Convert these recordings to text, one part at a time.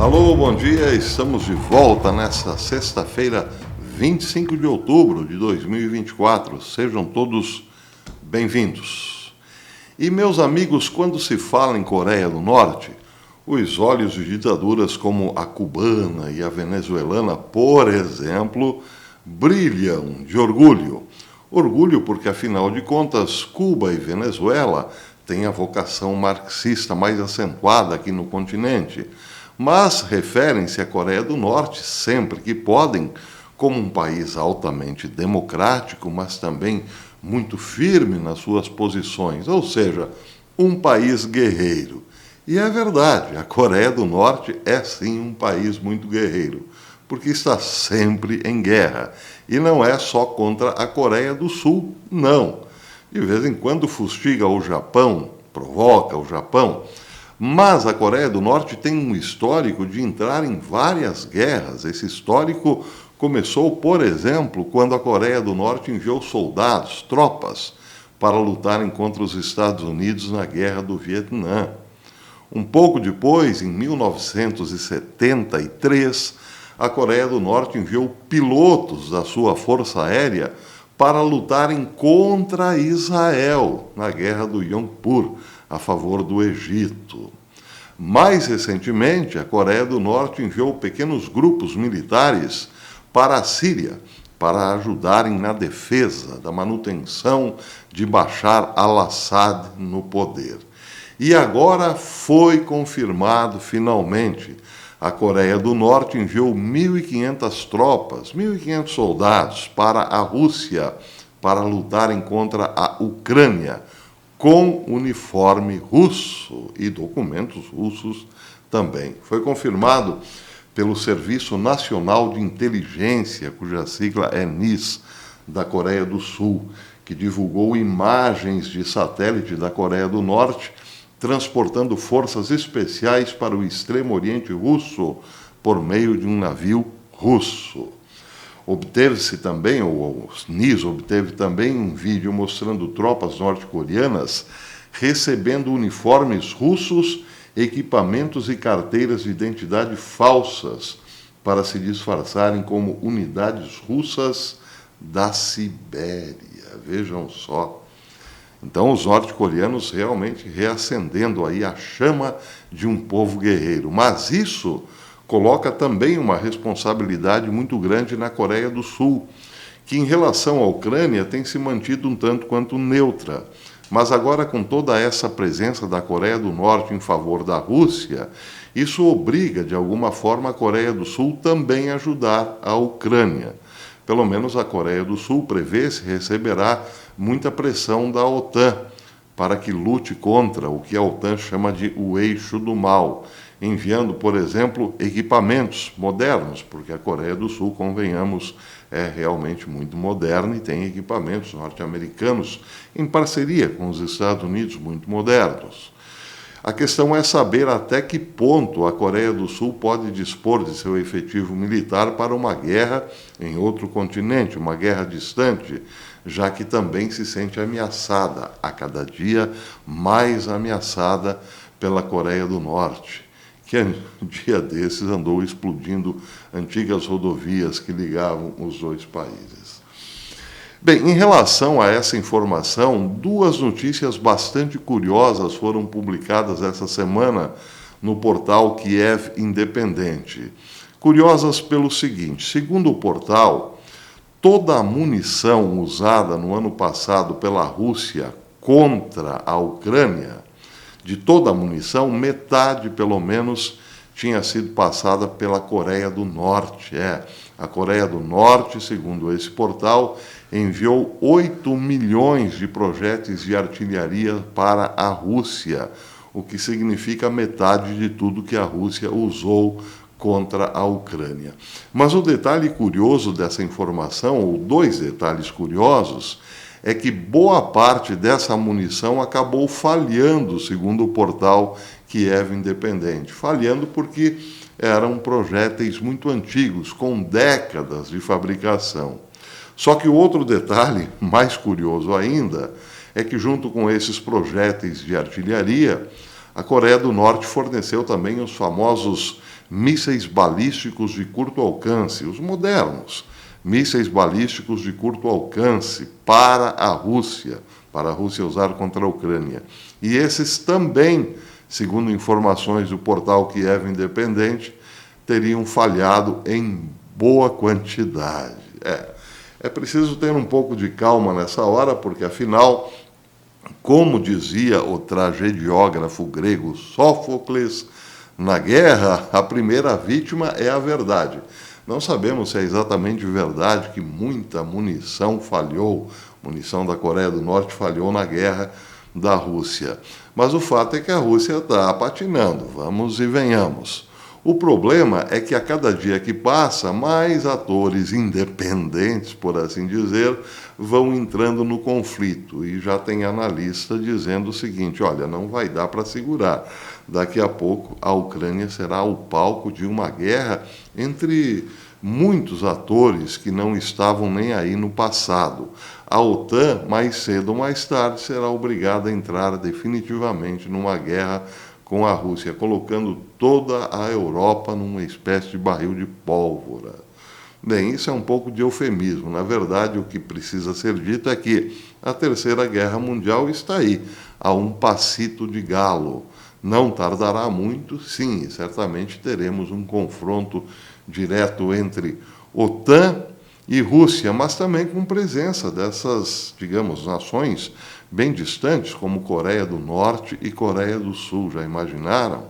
Alô, bom dia, estamos de volta nesta sexta-feira, 25 de outubro de 2024. Sejam todos bem-vindos. E, meus amigos, quando se fala em Coreia do Norte, os olhos de ditaduras como a cubana e a venezuelana, por exemplo, brilham de orgulho. Orgulho porque, afinal de contas, Cuba e Venezuela têm a vocação marxista mais acentuada aqui no continente, mas referem-se à Coreia do Norte, sempre que podem, como um país altamente democrático, mas também muito firme nas suas posições, ou seja, um país guerreiro. E é verdade, a Coreia do Norte é sim um país muito guerreiro, porque está sempre em guerra. E não é só contra a Coreia do Sul, não. De vez em quando fustiga o Japão, provoca o Japão, mas a Coreia do Norte tem um histórico de entrar em várias guerras. Esse histórico começou, por exemplo, quando a Coreia do Norte enviou soldados, tropas, para lutarem contra os Estados Unidos na Guerra do Vietnã. Um pouco depois, em 1973, a Coreia do Norte enviou pilotos da sua força aérea para lutarem contra Israel na Guerra do Yom Kippur, a favor do Egito. Mais recentemente, a Coreia do Norte enviou pequenos grupos militares para a Síria, para ajudarem na defesa da manutenção de Bashar al-Assad no poder. E agora foi confirmado, finalmente, a Coreia do Norte enviou 1.500 tropas, 1.500 soldados para a Rússia, para lutarem contra a Ucrânia, com uniforme russo e documentos russos também. Foi confirmado pelo Serviço Nacional de Inteligência, cuja sigla é NIS, da Coreia do Sul, que divulgou imagens de satélite da Coreia do Norte transportando forças especiais para o extremo oriente russo por meio de um navio russo. Obteve-se também, o NIS obteve também um vídeo mostrando tropas norte-coreanas recebendo uniformes russos, equipamentos e carteiras de identidade falsas para se disfarçarem como unidades russas da Sibéria. Vejam só. Então, os norte-coreanos realmente reacendendo aí a chama de um povo guerreiro. Mas isso coloca também uma responsabilidade muito grande na Coreia do Sul, que em relação à Ucrânia tem se mantido um tanto quanto neutra. Mas agora, com toda essa presença da Coreia do Norte em favor da Rússia, isso obriga, de alguma forma, a Coreia do Sul também a ajudar a Ucrânia. Pelo menos a Coreia do Sul prevê-se receberá muita pressão da OTAN para que lute contra o que a OTAN chama de o eixo do mal, enviando, por exemplo, equipamentos modernos, porque a Coreia do Sul, convenhamos, é realmente muito moderna e tem equipamentos norte-americanos em parceria com os Estados Unidos muito modernos. A questão é saber até que ponto a Coreia do Sul pode dispor de seu efetivo militar para uma guerra em outro continente, uma guerra distante, já que também se sente ameaçada, a cada dia mais ameaçada pela Coreia do Norte, que um dia desses andou explodindo antigas rodovias que ligavam os dois países. Bem, em relação a essa informação, duas notícias bastante curiosas foram publicadas essa semana no portal Kiev Independente. Curiosas pelo seguinte: segundo o portal, toda a munição usada no ano passado pela Rússia contra a Ucrânia, de toda a munição, metade, pelo menos, tinha sido passada pela Coreia do Norte. A Coreia do Norte, segundo esse portal, enviou 8 milhões de projéteis de artilharia para a Rússia, o que significa metade de tudo que a Rússia usou contra a Ucrânia. Mas o detalhe curioso dessa informação, ou dois detalhes curiosos, é que boa parte dessa munição acabou falhando, segundo o portal Kiev Independente. Falhando porque eram projéteis muito antigos, com décadas de fabricação. Só que o outro detalhe, mais curioso ainda, é que junto com esses projéteis de artilharia, a Coreia do Norte forneceu também os famosos mísseis balísticos de curto alcance, os modernos, mísseis balísticos de curto alcance para a Rússia usar contra a Ucrânia. E esses também, segundo informações do portal Kiev Independente, teriam falhado em boa quantidade. É preciso ter um pouco de calma nessa hora, porque afinal, como dizia o tragediógrafo grego Sófocles, na guerra, a primeira vítima é a verdade. Não sabemos se é exatamente verdade que muita munição falhou, munição da Coreia do Norte falhou na guerra da Rússia. Mas o fato é que a Rússia está patinando, vamos e venhamos. O problema é que a cada dia que passa, mais atores independentes, por assim dizer, vão entrando no conflito. E já tem analista dizendo o seguinte: olha, não vai dar para segurar. Daqui a pouco a Ucrânia será o palco de uma guerra entre muitos atores que não estavam nem aí no passado. A OTAN, mais cedo ou mais tarde, será obrigada a entrar definitivamente numa guerra com a Rússia, colocando toda a Europa numa espécie de barril de pólvora. Bem, isso é um pouco de eufemismo. Na verdade, o que precisa ser dito é que a Terceira Guerra Mundial está aí, a um passito de galo. Não tardará muito, sim, certamente teremos um confronto direto entre OTAN e Rússia, mas também com presença dessas, digamos, nações bem distantes, como Coreia do Norte e Coreia do Sul. Já imaginaram?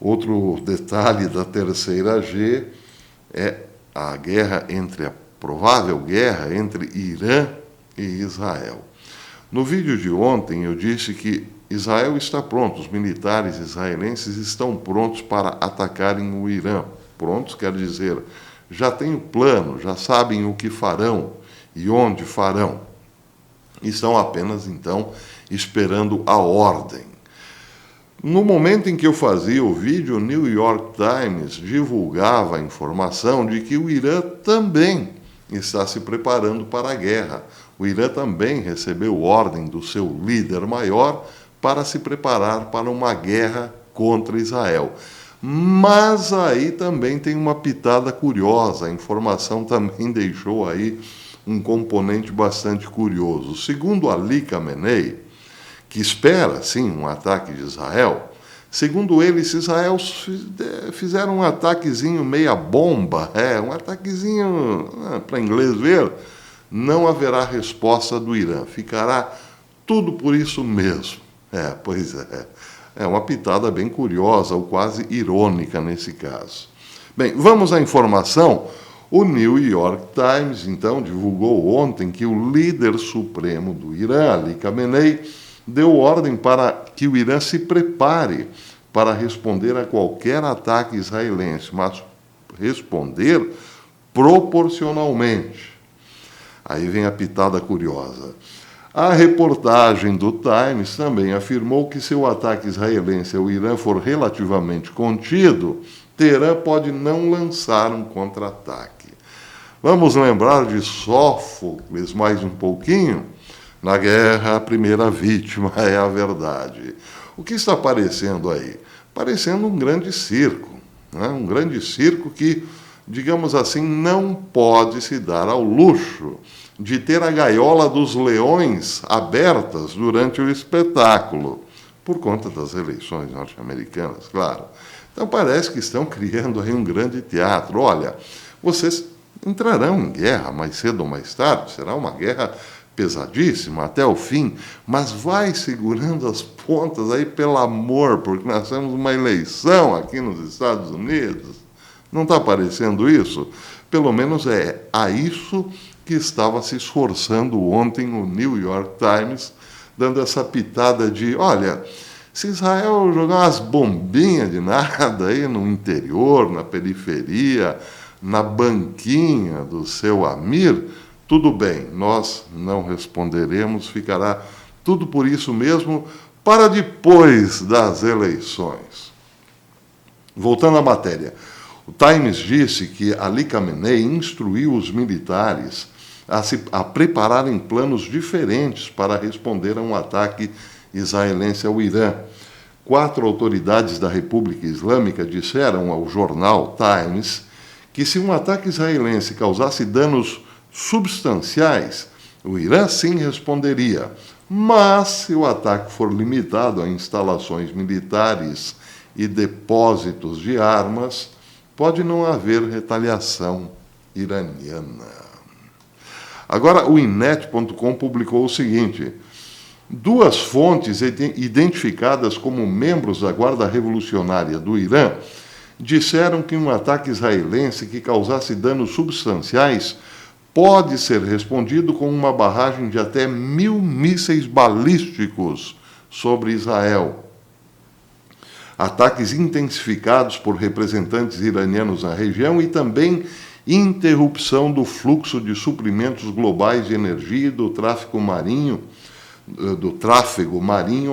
Outro detalhe da terceira G é a provável guerra entre Irã e Israel. No vídeo de ontem eu disse que Israel está pronto, os militares israelenses estão prontos para atacarem o Irã. Prontos quer dizer, já têm o plano, já sabem o que farão e onde farão. Estão apenas, então, esperando a ordem. No momento em que eu fazia o vídeo, o New York Times divulgava a informação de que o Irã também está se preparando para a guerra. O Irã também recebeu ordem do seu líder maior para se preparar para uma guerra contra Israel. Mas aí também tem uma pitada curiosa, a informação também deixou aí um componente bastante curioso. Segundo Ali Khamenei, que espera, sim, um ataque de Israel, segundo ele, se Israel fizer um ataquezinho meia bomba, um ataquezinho para inglês ver, não haverá resposta do Irã. Ficará tudo por isso mesmo. Pois é. É uma pitada bem curiosa, ou quase irônica nesse caso. Bem, vamos à informação. O New York Times, então, divulgou ontem que o líder supremo do Irã, Ali Khamenei, deu ordem para que o Irã se prepare para responder a qualquer ataque israelense, mas responder proporcionalmente. Aí vem a pitada curiosa. A reportagem do Times também afirmou que se o ataque israelense ao Irã for relativamente contido, Teherã pode não lançar um contra-ataque. Vamos lembrar de Sófocles mais um pouquinho? Na guerra, a primeira vítima é a verdade. O que está aparecendo aí? Parecendo um grande circo. Um grande circo que, digamos assim, não pode se dar ao luxo de ter a gaiola dos leões abertas durante o espetáculo, por conta das eleições norte-americanas, claro. Então parece que estão criando aí um grande teatro. Olha, vocês entrarão em guerra mais cedo ou mais tarde, será uma guerra pesadíssima até o fim, mas vai segurando as pontas aí, pelo amor, porque nós temos uma eleição aqui nos Estados Unidos. Não está aparecendo isso? Pelo menos é a isso que estava se esforçando ontem o New York Times, dando essa pitada de, olha, se Israel jogar umas bombinhas de nada aí no interior, na periferia, na banquinha do seu Amir, tudo bem, nós não responderemos, ficará tudo por isso mesmo para depois das eleições. Voltando à matéria, o Times disse que Ali Khamenei instruiu os militares a prepararem planos diferentes para responder a um ataque israelense ao Irã. 4 autoridades da República Islâmica disseram ao jornal Times que se um ataque israelense causasse danos substanciais, o Irã sim responderia. Mas, se o ataque for limitado a instalações militares e depósitos de armas, pode não haver retaliação iraniana. Agora, o Inet.com publicou o seguinte: 2 fontes identificadas como membros da Guarda Revolucionária do Irã disseram que um ataque israelense que causasse danos substanciais pode ser respondido com uma barragem de até 1.000 mísseis balísticos sobre Israel. Ataques intensificados por representantes iranianos na região e também interrupção do fluxo de suprimentos globais de energia e do tráfego marinho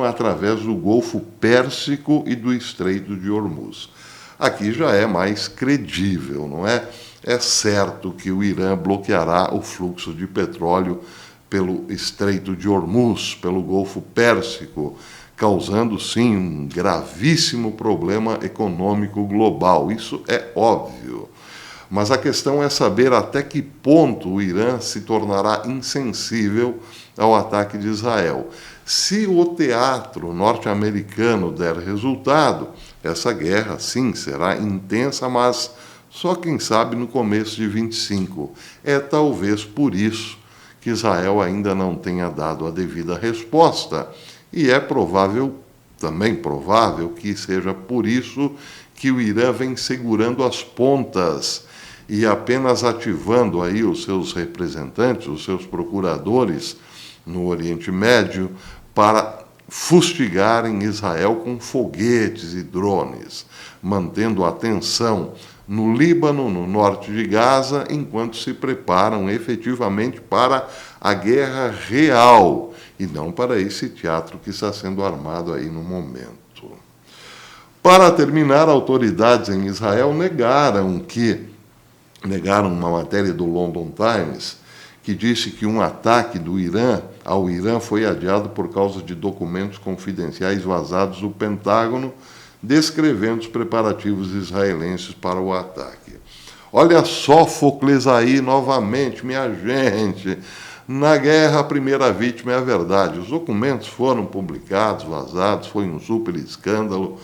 através do Golfo Pérsico e do Estreito de Hormuz. Aqui já é mais credível, não é? É certo que o Irã bloqueará o fluxo de petróleo pelo Estreito de Hormuz, pelo Golfo Pérsico, causando, sim, um gravíssimo problema econômico global. Isso é óbvio. Mas a questão é saber até que ponto o Irã se tornará insensível ao ataque de Israel. Se o teatro norte-americano der resultado, essa guerra, sim, será intensa, mas só quem sabe no começo de 25. É talvez por isso que Israel ainda não tenha dado a devida resposta. E é também provável que seja por isso que o Irã vem segurando as pontas e apenas ativando aí os seus representantes, os seus procuradores no Oriente Médio para fustigarem Israel com foguetes e drones, mantendo a tensão no Líbano, no norte de Gaza, enquanto se preparam efetivamente para a guerra real e não para esse teatro que está sendo armado aí no momento. Para terminar, autoridades em Israel negaram uma matéria do London Times que disse que um ataque do Irã ao Irã foi adiado por causa de documentos confidenciais vazados do Pentágono descrevendo os preparativos israelenses para o ataque. Olha Sófocles aí novamente, minha gente. Na guerra, a primeira vítima é a verdade. Os documentos foram publicados, vazados, foi um super escândalo.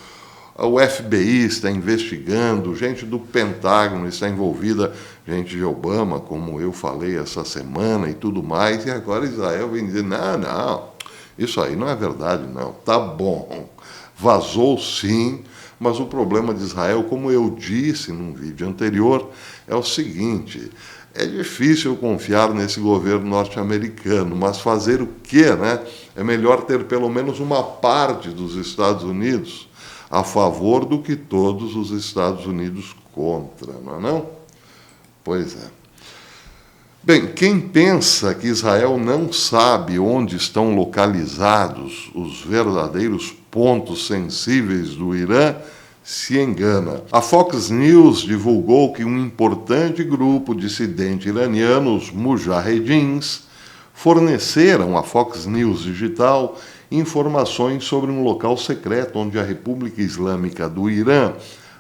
O FBI está investigando, gente do Pentágono está envolvida, gente de Obama, como eu falei essa semana e tudo mais, e agora Israel vem dizer, não, isso aí não é verdade, não. Tá bom, vazou sim, mas o problema de Israel, como eu disse num vídeo anterior, é o seguinte: é difícil confiar nesse governo norte-americano, mas fazer o quê, né? É melhor ter pelo menos uma parte dos Estados Unidos a favor do que todos os Estados Unidos contra, não é não? Pois é. Bem, quem pensa que Israel não sabe onde estão localizados os verdadeiros pontos sensíveis do Irã, se engana. A Fox News divulgou que um importante grupo dissidente iraniano, os Mujahedins, forneceram à Fox News Digital informações sobre um local secreto onde a República Islâmica do Irã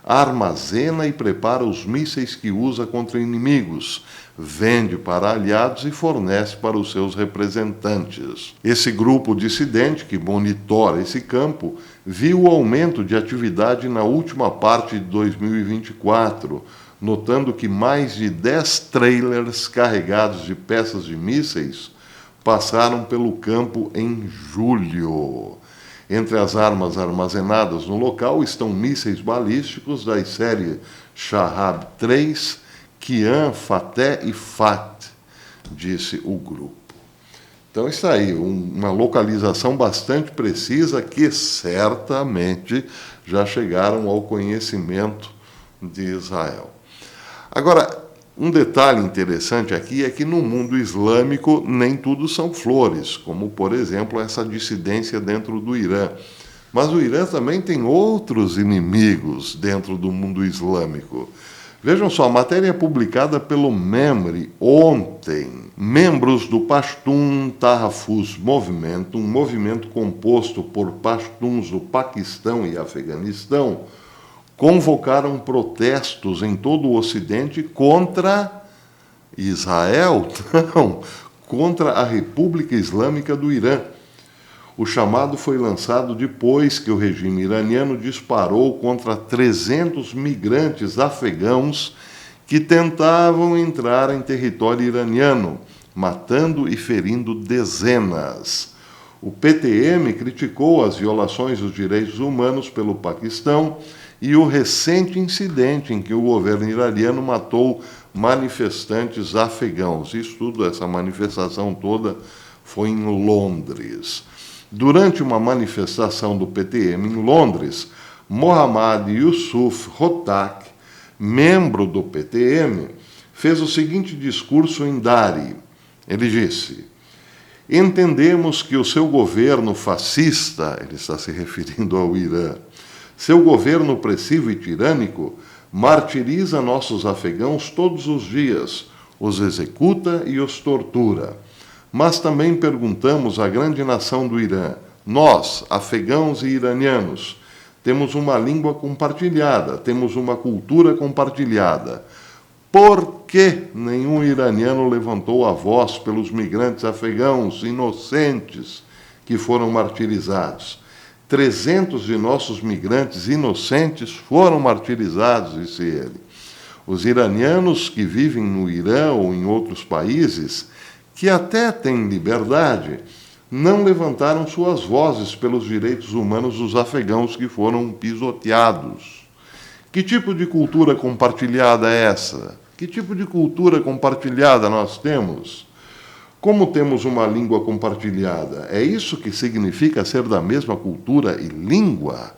armazena e prepara os mísseis que usa contra inimigos, vende para aliados e fornece para os seus representantes. Esse grupo dissidente que monitora esse campo viu o aumento de atividade na última parte de 2024, notando que mais de 10 trailers carregados de peças de mísseis passaram pelo campo em julho. Entre as armas armazenadas no local estão mísseis balísticos das séries Shahab 3, Qian, Fateh e Fat, disse o grupo. Então está aí, uma localização bastante precisa que certamente já chegaram ao conhecimento de Israel. Agora, um detalhe interessante aqui é que no mundo islâmico nem tudo são flores, como, por exemplo, essa dissidência dentro do Irã. Mas o Irã também tem outros inimigos dentro do mundo islâmico. Vejam só, a matéria é publicada pelo MEMRI ontem. Membros do Pashtun Tahafuz Movement, um movimento composto por pashtuns do Paquistão e Afeganistão, convocaram protestos em todo o Ocidente contra Israel, não, contra a República Islâmica do Irã. O chamado foi lançado depois que o regime iraniano disparou contra 300 migrantes afegãos que tentavam entrar em território iraniano, matando e ferindo dezenas. O PTM criticou as violações dos direitos humanos pelo Paquistão e o recente incidente em que o governo iraniano matou manifestantes afegãos. Isso tudo, essa manifestação toda, foi em Londres. Durante uma manifestação do PTM em Londres, Mohammad Yusuf Hotak, membro do PTM, fez o seguinte discurso em Dari. Ele disse: entendemos que o seu governo fascista, ele está se referindo ao Irã, seu governo opressivo e tirânico, martiriza nossos afegãos todos os dias, os executa e os tortura. Mas também perguntamos à grande nação do Irã: nós, afegãos e iranianos, temos uma língua compartilhada, temos uma cultura compartilhada. Por que nenhum iraniano levantou a voz pelos migrantes afegãos inocentes que foram martirizados? 300 de nossos migrantes inocentes foram martirizados, disse ele. Os iranianos que vivem no Irã ou em outros países, que até têm liberdade, não levantaram suas vozes pelos direitos humanos dos afegãos que foram pisoteados. Que tipo de cultura compartilhada é essa? Que tipo de cultura compartilhada nós temos? Como temos uma língua compartilhada? É isso que significa ser da mesma cultura e língua?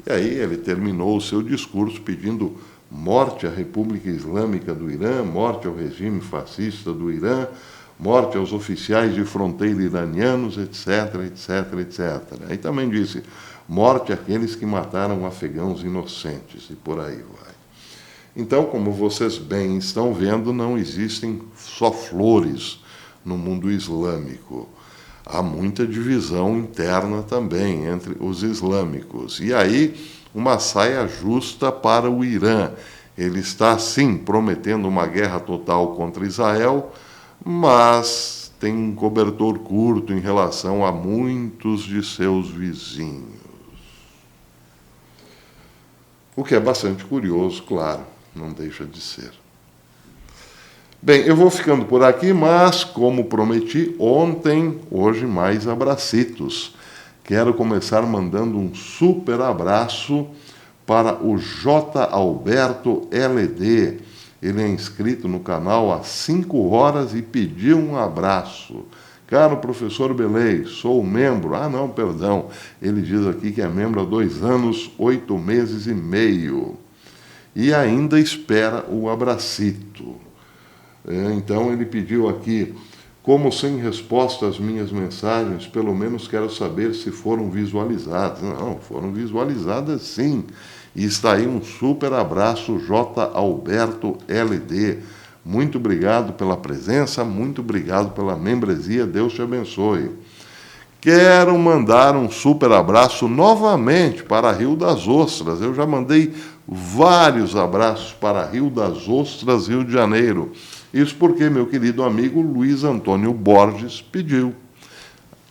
E aí ele terminou o seu discurso pedindo morte à República Islâmica do Irã, morte ao regime fascista do Irã, morte aos oficiais de fronteira iranianos, etc, etc, etc. Aí também disse, morte àqueles que mataram afegãos inocentes, e por aí vai. Então, como vocês bem estão vendo, não existem só flores no mundo islâmico. Há muita divisão interna também entre os islâmicos. E aí, uma saia justa para o Irã. Ele está, sim, prometendo uma guerra total contra Israel, mas tem um cobertor curto em relação a muitos de seus vizinhos. O que é bastante curioso, claro, não deixa de ser. Bem, eu vou ficando por aqui, mas, como prometi ontem, hoje mais abracitos. Quero começar mandando um super abraço para o J. Alberto LD. Ele é inscrito no canal há 5 horas e pediu um abraço. Caro professor Belei, sou membro. Ah, não, perdão. Ele diz aqui que é membro há 2 anos, 8 meses e meio. E ainda espera o abracito. Então ele pediu aqui, como sem resposta às minhas mensagens, pelo menos quero saber se foram visualizadas. Não, foram visualizadas sim. E está aí um super abraço, J. Alberto LD. Muito obrigado pela presença, muito obrigado pela membresia, Deus te abençoe. Quero mandar um super abraço novamente para Rio das Ostras. Eu já mandei vários abraços para Rio das Ostras, Rio de Janeiro. Isso porque meu querido amigo Luiz Antônio Borges pediu.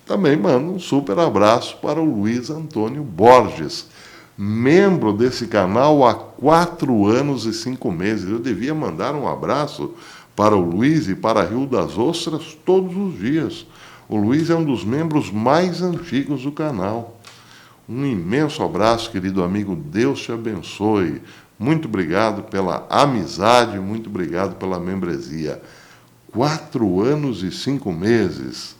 Também mando um super abraço para o Luiz Antônio Borges, membro desse canal há 4 anos e 5 meses. Eu devia mandar um abraço para o Luiz e para Rio das Ostras todos os dias. O Luiz é um dos membros mais antigos do canal. Um imenso abraço, querido amigo. Deus te abençoe. Muito obrigado pela amizade, muito obrigado pela membresia. 4 anos e 5 meses.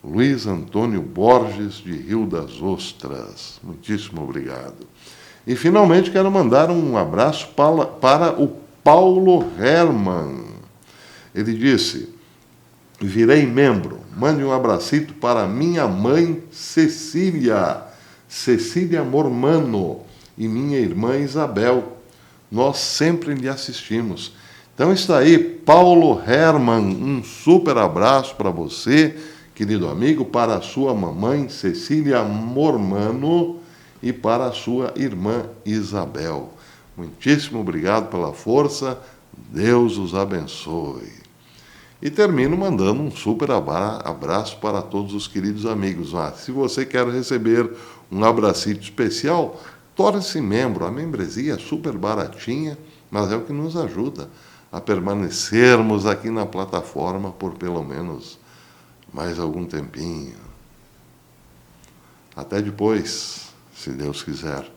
Luiz Antônio Borges, de Rio das Ostras. Muitíssimo obrigado. E, finalmente, quero mandar um abraço para o Paulo Hermann. Ele disse, virei membro. Mande um abracito para minha mãe Cecília Mormano, e minha irmã Isabel, nós sempre lhe assistimos. Então está aí, Paulo Hermann, um super abraço para você, querido amigo, para a sua mamãe Cecília Mormano e para a sua irmã Isabel. Muitíssimo obrigado pela força, Deus os abençoe. E termino mandando um super abraço para todos os queridos amigos. Se você quer receber um abracito especial, torne-se membro. A membresia é super baratinha, mas é o que nos ajuda a permanecermos aqui na plataforma por pelo menos mais algum tempinho. Até depois, se Deus quiser.